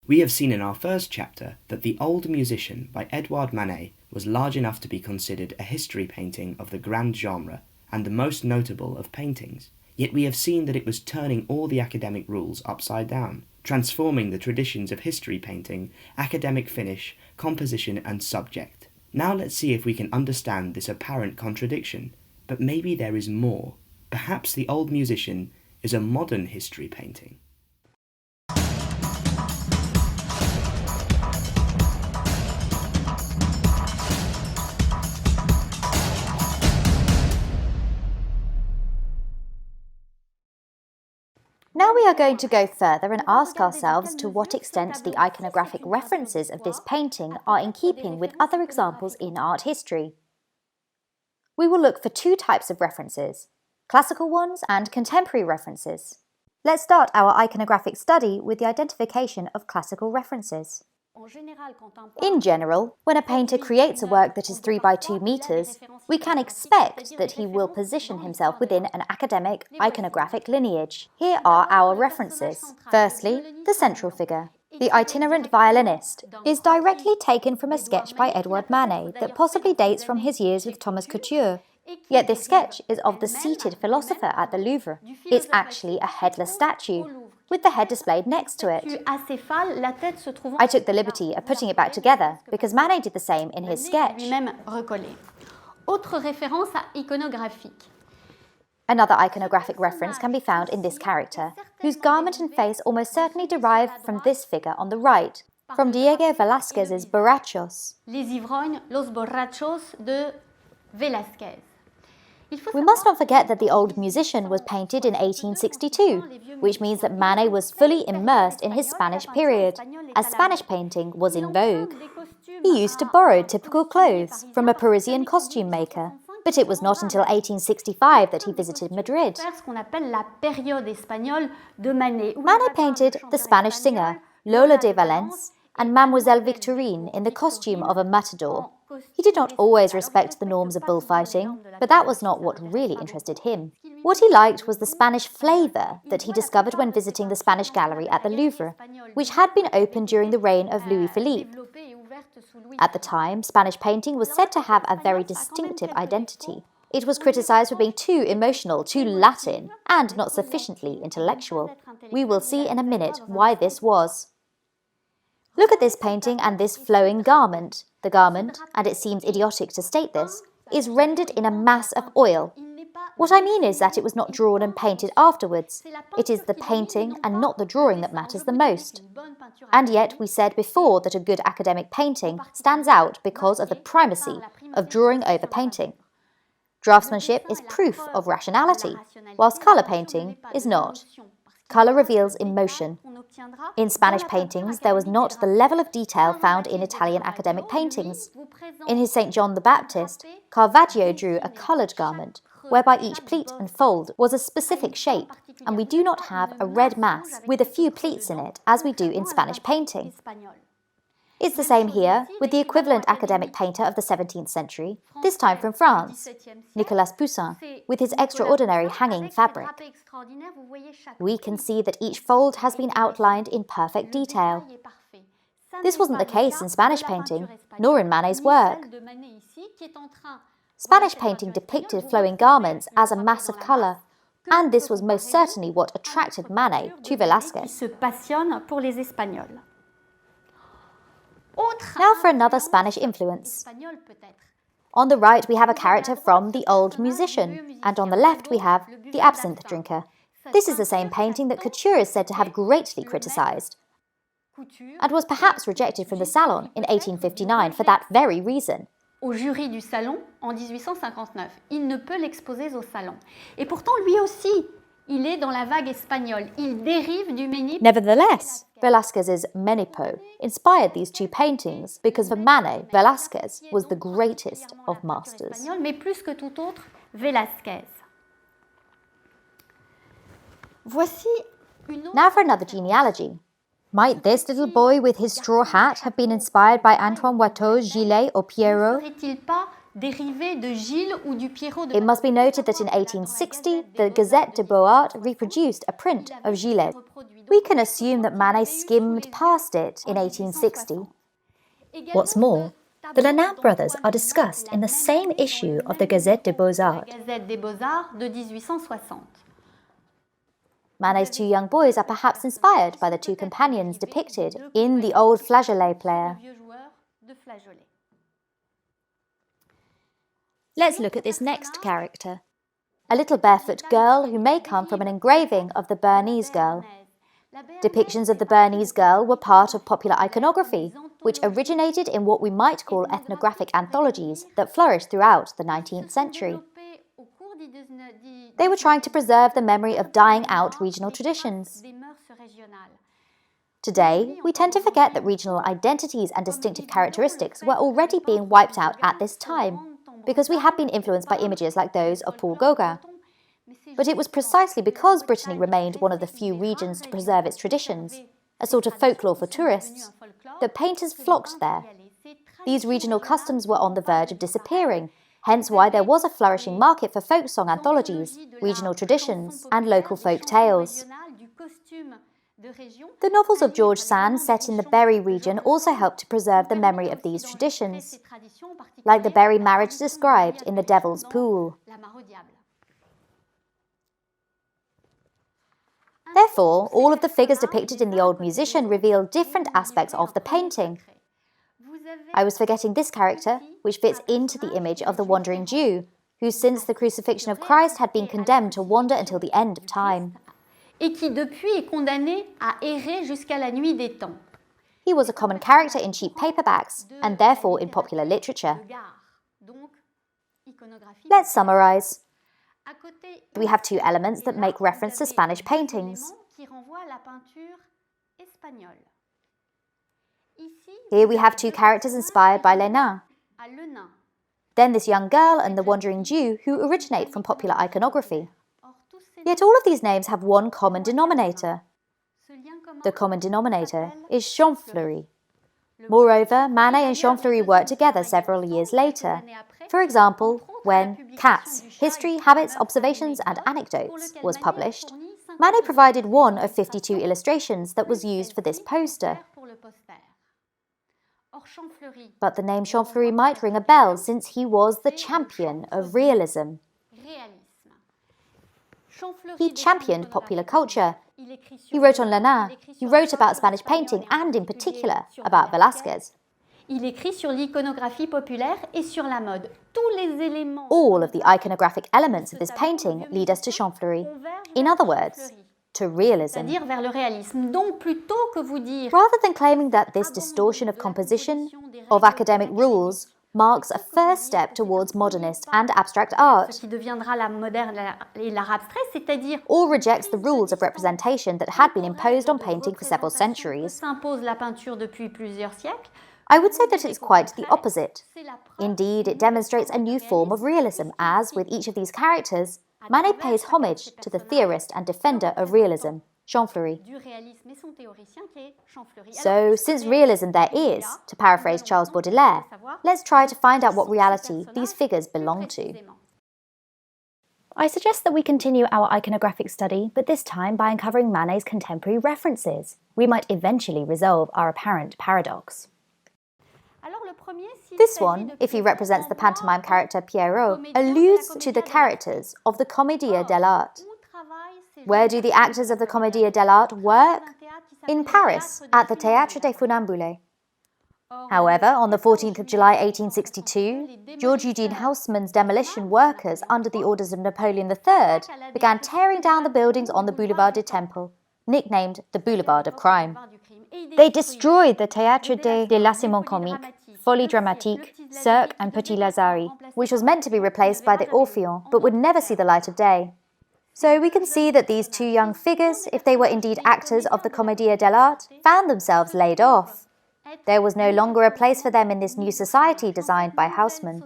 We have seen in our first chapter that The Old Musician by Édouard Manet was large enough to be considered a history painting of the grand genre and the most notable of paintings. Yet we have seen that it was turning all the academic rules upside down, transforming the traditions of history painting, academic finish, composition and subject. Now let's see if we can understand this apparent contradiction. But maybe there is more. Perhaps The Old Musician is a modern history painting. Now we are going to go further and ask ourselves to what extent the iconographic references of this painting are in keeping with other examples in art history. We will look for two types of references, classical ones and contemporary references. Let's start our iconographic study with the identification of classical references. In general, when a painter creates a work that is 3 by 2 meters, we can expect that he will position himself within an academic iconographic lineage. Here are our references. Firstly, the central figure. The itinerant violinist is directly taken from a sketch by Édouard Manet that possibly dates from his years with Thomas Couture. Yet this sketch is of the seated philosopher at the Louvre. It's actually a headless statue, with the head displayed next to it. I took the liberty of putting it back together because Manet did the same in his sketch. Another iconographic reference can be found in this character, whose garment and face almost certainly derive from this figure on the right, from Diego Velázquez's Borrachos. Les ivrognes, los borrachos de Velázquez. We must not forget that The Old Musician was painted in 1862, which means that Manet was fully immersed in his Spanish period, as Spanish painting was in vogue. He used to borrow typical clothes from a Parisian costume maker, but it was not until 1865 that he visited Madrid. Manet painted the Spanish singer Lola de Valence and Mademoiselle Victorine in the costume of a matador. He did not always respect the norms of bullfighting, but that was not what really interested him. What he liked was the Spanish flavour that he discovered when visiting the Spanish Gallery at the Louvre, which had been opened during the reign of Louis Philippe. At the time, Spanish painting was said to have a very distinctive identity. It was criticised for being too emotional, too Latin, and not sufficiently intellectual. We will see in a minute why this was. Look at this painting and this flowing garment. The garment, and it seems idiotic to state this, is rendered in a mass of oil. What I mean is that it was not drawn and painted afterwards. It is the painting and not the drawing that matters the most. And yet we said before that a good academic painting stands out because of the primacy of drawing over painting. Draftsmanship is proof of rationality, whilst colour painting is not. Colour reveals emotion. In Spanish paintings, there was not the level of detail found in Italian academic paintings. In his St. John the Baptist, Caravaggio drew a coloured garment, whereby each pleat and fold was a specific shape, and we do not have a red mass with a few pleats in it as we do in Spanish painting. It's the same here with the equivalent academic painter of the 17th century, this time from France, Nicolas Poussin, with his extraordinary hanging fabric. We can see that each fold has been outlined in perfect detail. This wasn't the case in Spanish painting, nor in Manet's work. Spanish painting depicted flowing garments as a mass of colour, and this was most certainly what attracted Manet to Velázquez. Now for another Spanish influence. On the right we have a character from The Old Musician, and on the left we have The Absinthe Drinker. This is the same painting that Couture is said to have greatly criticised, and was perhaps rejected from the Salon in 1859 for that very reason. Au jury du Salon en 1859. Il ne peut l'exposer au Salon. Et pourtant, lui aussi, il est dans la vague espagnole. Il dérive du Ménippe. Nevertheless, Velázquez's Ménippe inspired these two paintings because for Manet, Velázquez was the greatest of masters. Mais plus que tout autre, Velázquez. Voici une autre... Now for another genealogy. Might this little boy with his straw hat have been inspired by Antoine Watteau's Gillet or Pierrot? It must be noted that in 1860, the Gazette de Beaux-Arts reproduced a print of Gillet. We can assume that Manet skimmed past it in 1860. What's more, the Lenain brothers are discussed in the same issue of the Gazette des Beaux-Arts. Manet's two young boys are perhaps inspired by the two companions depicted in the old flageolet player. Let's look at this next character, a little barefoot girl who may come from an engraving of the Bernese girl. Depictions of the Bernese girl were part of popular iconography, which originated in what we might call ethnographic anthologies that flourished throughout the 19th century. They were trying to preserve the memory of dying out regional traditions. Today, we tend to forget that regional identities and distinctive characteristics were already being wiped out at this time, because we have been influenced by images like those of Paul Gauguin. But it was precisely because Brittany remained one of the few regions to preserve its traditions, a sort of folklore for tourists, that painters flocked there. These regional customs were on the verge of disappearing, hence why there was a flourishing market for folk song anthologies, regional traditions, and local folk tales. The novels of George Sand set in the Berry region also helped to preserve the memory of these traditions, like the Berry marriage described in The Devil's Pool. Therefore, all of the figures depicted in The Old Musician reveal different aspects of the painting. I was forgetting this character, which fits into the image of the wandering Jew, who since the crucifixion of Christ had been condemned to wander until the end of time. Et qui depuis est condamné à errer jusqu'à la nuit des temps. He was a common character in cheap paperbacks, and therefore in popular literature. Let's summarize. We have two elements that make reference to Spanish paintings. Here we have two characters inspired by Lenain. Then this young girl and the wandering Jew who originate from popular iconography. Yet all of these names have one common denominator. The common denominator is Champfleury. Moreover, Manet and Champfleury worked together several years later. For example, when Cats, History, Habits, Observations and Anecdotes was published, Manet provided one of 52 illustrations that was used for this poster. But the name Champfleury might ring a bell since he was the champion of realism. He championed popular culture. He wrote on Lenain, he wrote about Spanish painting and in particular about Velázquez. Il écrit sur l'iconographie populaire et sur la mode. Tous les éléments. All of the iconographic elements of this painting lead us to Champfleury. In other words, to realism. C'est-à-dire vers le réalisme. Donc plutôt que vous dire Rather than claiming that this distortion of composition, of academic rules, marks a first step towards modernist and abstract art, ce qui deviendra la moderne et l'art abstrait, c'est-à-dire or rejects the rules of representation that had been imposed on painting for several centuries, s'impose la peinture depuis plusieurs siècles. I would say that it's quite the opposite. Indeed, it demonstrates a new form of realism as, with each of these characters, Manet pays homage to the theorist and defender of realism, Champfleury. So, since realism there is, to paraphrase Charles Baudelaire, let's try to find out what reality these figures belong to. I suggest that we continue our iconographic study, but this time by uncovering Manet's contemporary references. We might eventually resolve our apparent paradox. This one, if he represents the pantomime character Pierrot, alludes to the characters of the Comédie de l'Art. Where do the actors of the Comédie de l'Art work? In Paris, at the Théâtre des Funambules. However, on the 14th of July 1862, George Eugene Haussmann's demolition workers under the orders of Napoleon III began tearing down the buildings on the Boulevard du Temple, nicknamed the Boulevard of Crime. They destroyed the Théâtre des Déplacements Comiques, Folie Dramatique, Cirque and Petit Lazare, which was meant to be replaced by the Orpheon, but would never see the light of day. So we can see that these two young figures, if they were indeed actors of the Comédie de l'Art, found themselves laid off. There was no longer a place for them in this new society designed by Haussmann.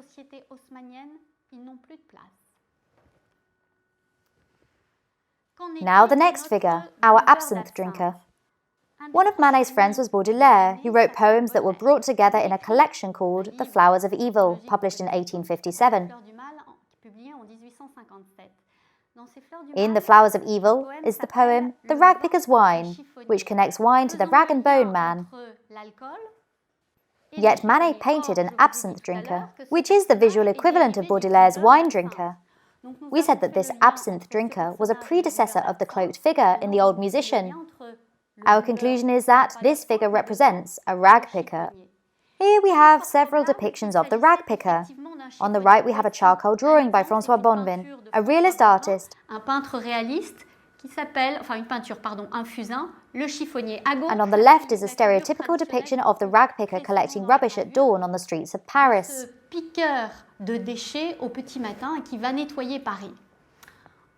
Now the next figure, our absinthe drinker. One of Manet's friends was Baudelaire, who wrote poems that were brought together in a collection called The Flowers of Evil, published in 1857. In The Flowers of Evil is the poem The Ragpicker's Wine, which connects wine to the rag and bone man. Yet Manet painted an absinthe drinker, which is the visual equivalent of Baudelaire's wine drinker. We said that this absinthe drinker was a predecessor of the cloaked figure in The Old Musician. Our conclusion is that this figure represents a rag picker. Here we have several depictions of the rag picker. On the right we have a charcoal drawing by François Bonnevin, a realist artist. Un peintre réaliste qui s'appelle, enfin une peinture, pardon, un fusain, le chiffonnier. And on the left is a stereotypical depiction of the rag picker collecting rubbish at dawn on the streets of Paris. Piqueur de déchets au petit matin et qui va nettoyer Paris.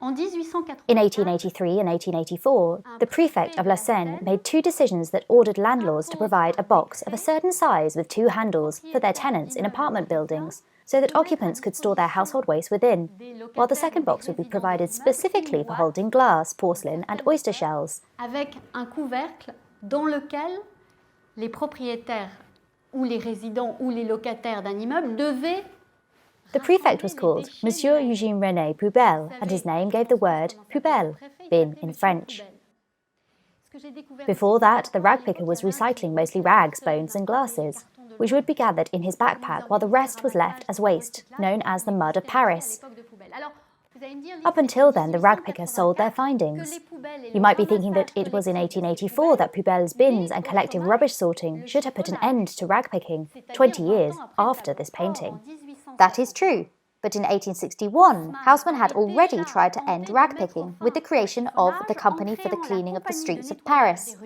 In 1883 and 1884, the prefect of La Seine made two decisions that ordered landlords to provide a box of a certain size with two handles for their tenants in apartment buildings, so that occupants could store their household waste within, while the second box would be provided specifically for holding glass, porcelain and oyster shells. Avec un couvercle dans lequel les propriétaires ou les résidents ou les locataires d'un immeuble devaient. The prefect was called Monsieur Eugène René Poubelle, and his name gave the word poubelle, bin in French. Before that, the rag picker was recycling mostly rags, bones and glasses, which would be gathered in his backpack while the rest was left as waste, known as the mud of Paris. Up until then, the rag picker sold their findings. You might be thinking that it was in 1884 that Poubelle's bins and collective rubbish sorting should have put an end to rag picking, 20 years after this painting. That is true, but in 1861, Haussmann had already tried to end rag picking with the creation of the Company for the Cleaning of the Streets of Paris.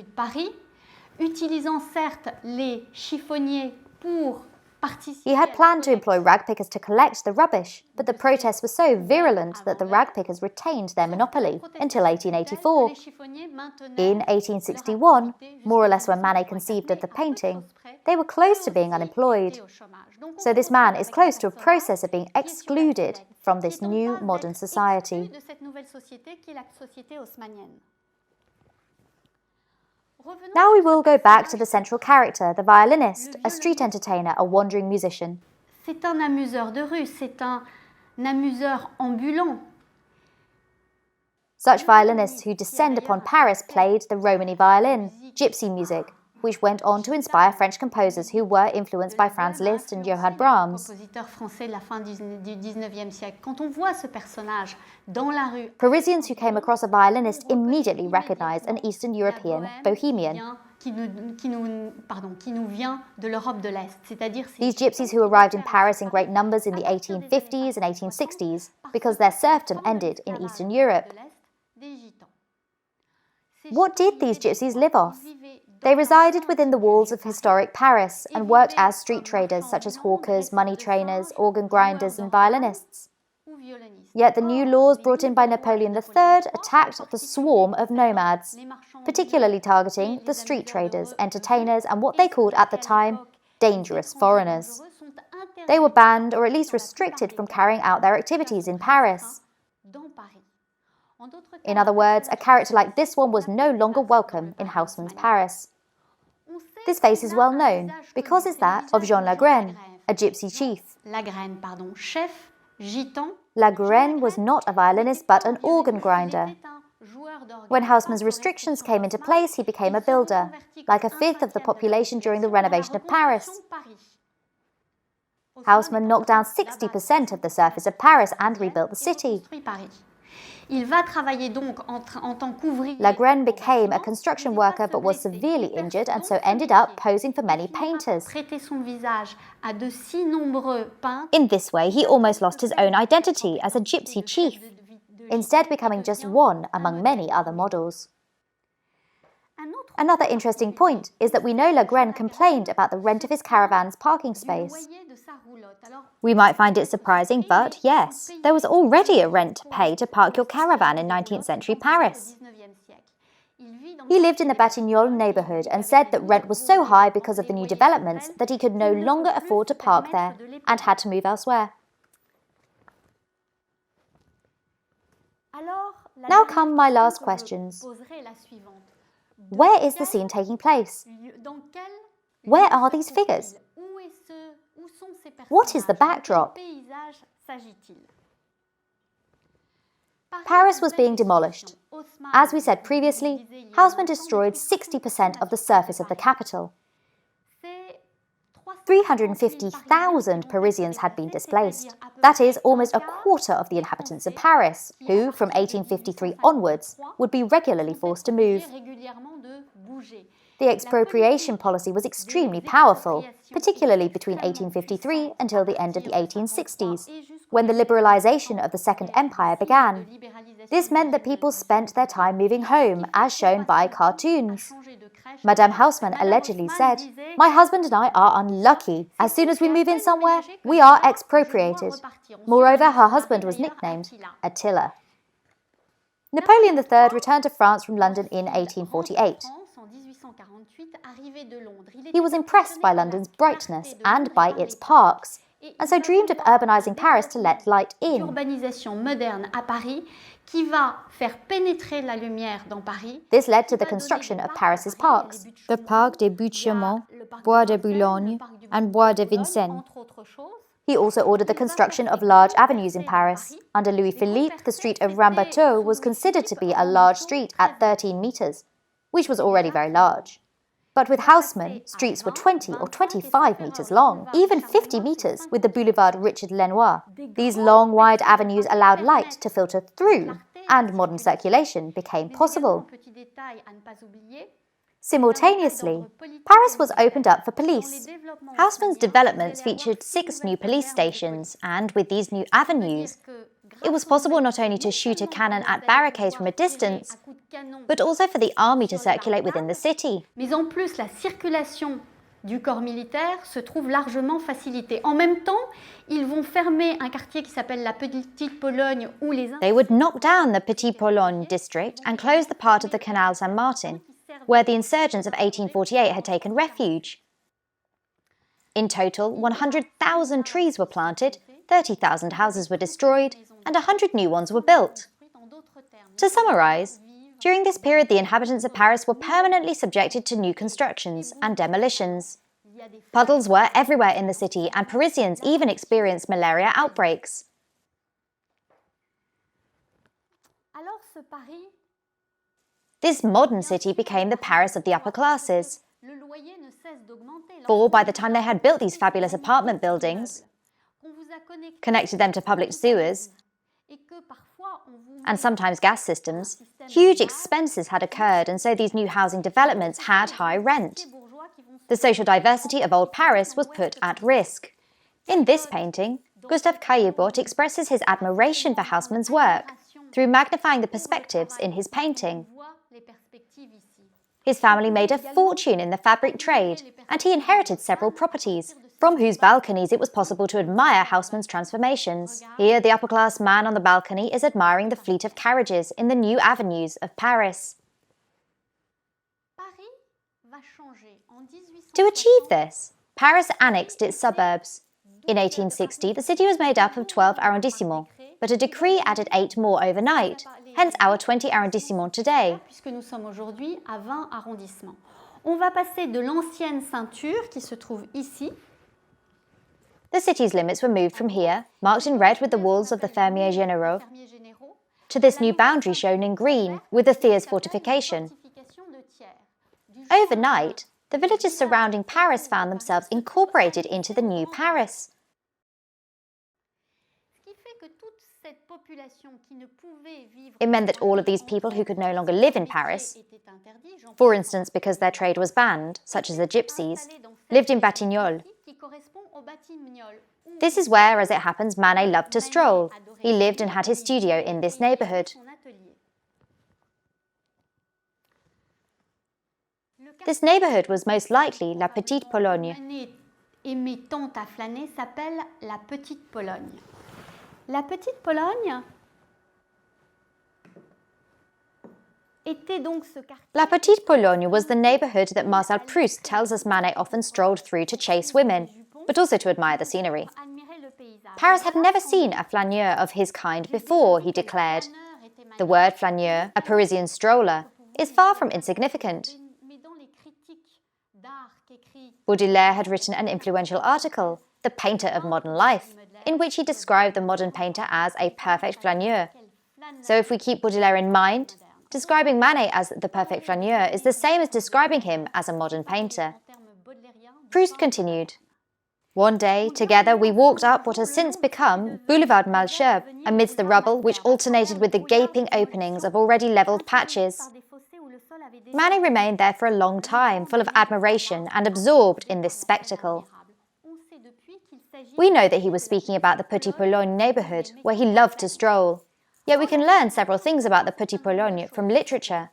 He had planned to employ rag pickers to collect the rubbish, but the protests were so virulent that the rag pickers retained their monopoly until 1884. In 1861, more or less when Manet conceived of the painting, they were close to being unemployed. So this man is close to a process of being excluded from this new modern society. Now we will go back to the central character, the violinist, a street entertainer, a wandering musician. C'est un amuseur de rue, c'est un amuseur ambulant. Such violinists who descend upon Paris played the Romany violin, gypsy music, which went on to inspire French composers who were influenced by Franz Liszt and Johann Brahms. Parisians who came across a violinist immediately recognized an Eastern European bohemian. These gypsies who arrived in Paris in great numbers in the 1850s and 1860s because their serfdom ended in Eastern Europe. What did these gypsies live off? They resided within the walls of historic Paris and worked as street traders such as hawkers, money trainers, organ grinders and violinists. Yet the new laws brought in by Napoleon III attacked the swarm of nomads, particularly targeting the street traders, entertainers and what they called at the time dangerous foreigners. They were banned or at least restricted from carrying out their activities in Paris. In other words, a character like this one was no longer welcome in Haussmann's Paris. This face is well known because it's that of Jean Lagraine, a gypsy chief. Lagraine was not a violinist but an organ grinder. When Haussmann's restrictions came into place, he became a builder, like a fifth of the population during the renovation of Paris. Haussmann knocked down 60% of the surface of Paris and rebuilt the city. Lagraine became a construction worker but was severely injured and so ended up posing for many painters. In this way, he almost lost his own identity as a gypsy chief, instead becoming just one among many other models. Another interesting point is that we know Lagraine complained about the rent of his caravan's parking space. We might find it surprising, but yes, there was already a rent to pay to park your caravan in 19th century Paris. He lived in the Batignolles neighbourhood and said that rent was so high because of the new developments that he could no longer afford to park there and had to move elsewhere. Now come my last questions. Where is the scene taking place? Where are these figures? What is the backdrop? Paris was being demolished. As we said previously, Haussmann destroyed 60% of the surface of the capital. 350,000 Parisians had been displaced. That is almost a quarter of the inhabitants of Paris, who, from 1853 onwards, would be regularly forced to move. The expropriation policy was extremely powerful, particularly between 1853 until the end of the 1860s, when the liberalization of the Second Empire began. This meant that people spent their time moving home, as shown by cartoons. Madame Haussmann allegedly said, "My husband and I are unlucky. As soon as we move in somewhere, we are expropriated." Moreover, her husband was nicknamed Attila. Napoleon III returned to France from London in 1848. He was impressed by London's brightness and by its parks, and so dreamed of urbanizing Paris to let light in. Urbanisation moderne à Paris qui va faire pénétrer la lumière dans Paris. This led to the construction of Paris's parks, the Parc des Buttes-Chaumont, Bois de Boulogne, and Bois de Vincennes. He also ordered the construction of large avenues in Paris. Under Louis Philippe, the street of Rambuteau was considered to be a large street at 13 meters, which was already very large. But with Haussmann, streets were 20 or 25 meters long, even 50 meters with the boulevard Richard Lenoir. These long, wide avenues allowed light to filter through, and modern circulation became possible. Simultaneously, Paris was opened up for police. Haussmann's developments featured 6 new police stations, and with these new avenues, it was possible not only to shoot a cannon at barricades from a distance, but also for the army to circulate within the city. Mais en plus, la circulation du corps militaire se trouve largement facilitée. En même temps, ils vont fermer un quartier qui s'appelle la Petite Pologne où les... They would knock down the Petite Pologne district and close the part of the Canal Saint-Martin, where the insurgents of 1848 had taken refuge. In total, 100,000 trees were planted, 30,000 houses were destroyed, and 100 new ones were built. To summarize, during this period the inhabitants of Paris were permanently subjected to new constructions and demolitions. Puddles were everywhere in the city, and Parisians even experienced malaria outbreaks. This modern city became the Paris of the upper classes. For by the time they had built these fabulous apartment buildings, connected them to public sewers, and sometimes gas systems, huge expenses had occurred, and so these new housing developments had high rent. The social diversity of old Paris was put at risk. In this painting, Gustave Caillebotte expresses his admiration for Haussmann's work through magnifying the perspectives in his painting. His family made a fortune in the fabric trade, and he inherited several properties, from whose balconies it was possible to admire Haussmann's transformations. Here, the upper-class man on the balcony is admiring the fleet of carriages in the new avenues of Paris. To achieve this, Paris annexed its suburbs. In 1860, the city was made up of 12 arrondissements, but a decree added 8 more overnight, hence our 20 arrondissements today. Puisque nous sommes aujourd'hui à 20 arrondissements. On va passer de l'ancienne ceinture qui se trouve ici. The city's limits were moved from here, marked in red with the walls of the Fermiers Généraux, to this new boundary shown in green with the Thiers fortification. Overnight, the villages surrounding Paris found themselves incorporated into the new Paris. It meant that all of these people who could no longer live in Paris, for instance because their trade was banned, such as the gypsies, lived in Batignolles. This is where, as it happens, Manet loved to stroll. He lived and had his studio in this neighbourhood. This neighbourhood was most likely La Petite Pologne. Manet aimait tant à flâner s'appelle la Petite Pologne. La Petite Pologne était donc ce quartier. La Petite Pologne was the neighbourhood that Marcel Proust tells us Manet often strolled through to chase women, but also to admire the scenery. Paris had never seen a flaneur of his kind before, he declared. The word flaneur, a Parisian stroller, is far from insignificant. Baudelaire had written an influential article, The Painter of Modern Life, in which he described the modern painter as a perfect flaneur. So if we keep Baudelaire in mind, describing Manet as the perfect flaneur is the same as describing him as a modern painter. Proust continued, "One day, together, we walked up what has since become Boulevard Malesherbes, amidst the rubble which alternated with the gaping openings of already levelled patches. Manet remained there for a long time, full of admiration and absorbed in this spectacle. We know that he was speaking about the Petit Pologne neighbourhood, where he loved to stroll. Yet we can learn several things about the Petit Pologne from literature.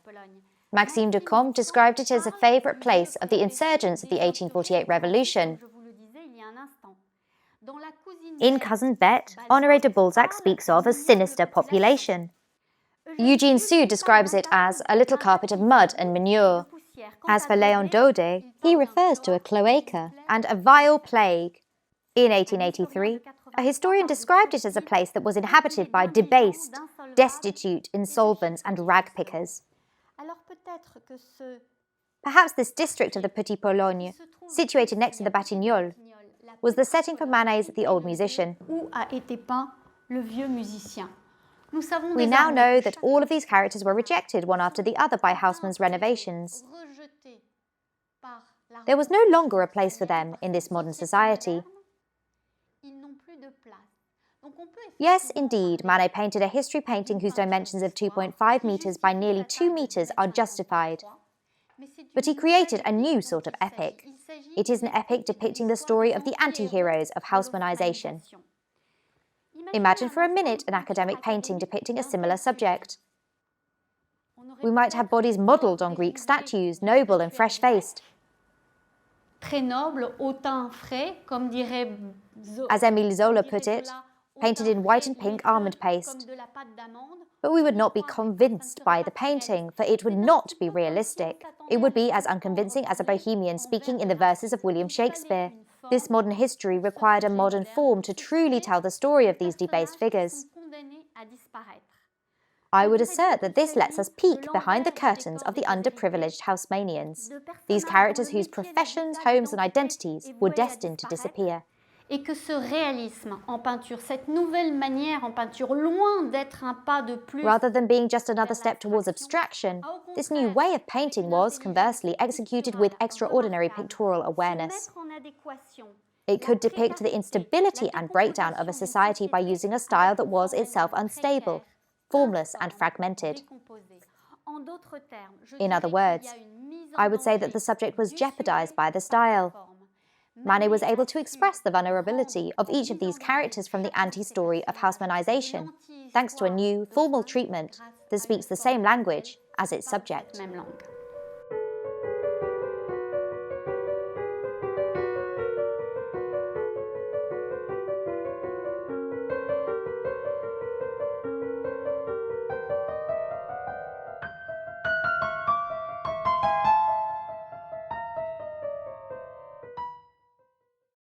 Maxime de Comte described it as a favourite place of the insurgents of the 1848 revolution. In Cousin Bette, Honoré de Balzac speaks of a sinister population. Eugene Sue describes it as a little carpet of mud and manure. As for Léon Daudet, he refers to a cloaca and a vile plague. In 1883, a historian described it as a place that was inhabited by debased, destitute insolvents and rag-pickers. Perhaps this district of the Petit Pologne, situated next to the Batignolles, was the setting for Manet's The Old Musician. We now know that all of these characters were rejected one after the other by Haussmann's renovations. There was no longer a place for them in this modern society. Yes, indeed, Manet painted a history painting whose dimensions of 2.5 metres by nearly 2 metres are justified. But he created a new sort of epic. It is an epic depicting the story of the anti-heroes of Haussmannization. Imagine for a minute an academic painting depicting a similar subject. We might have bodies modelled on Greek statues, noble and fresh-faced. As Émile Zola put it, painted in white and pink almond paste. But we would not be convinced by the painting, for it would not be realistic. It would be as unconvincing as a bohemian speaking in the verses of William Shakespeare. This modern history required a modern form to truly tell the story of these debased figures. I would assert that this lets us peek behind the curtains of the underprivileged Haussmannians, these characters whose professions, homes and identities were destined to disappear. Et que ce réalisme en peinture, cette nouvelle manière en peinture, loin d'être un pas de plus... Rather than being just another step towards abstraction, this new way of painting was, conversely, executed with extraordinary pictorial awareness. It could depict the instability and breakdown of a society by using a style that was itself unstable, formless and fragmented. In other words, I would say that the subject was jeopardized by the style. Manet was able to express the vulnerability of each of these characters from the anti-story of Haussmannization, thanks to a new, formal treatment that speaks the same language as its subject.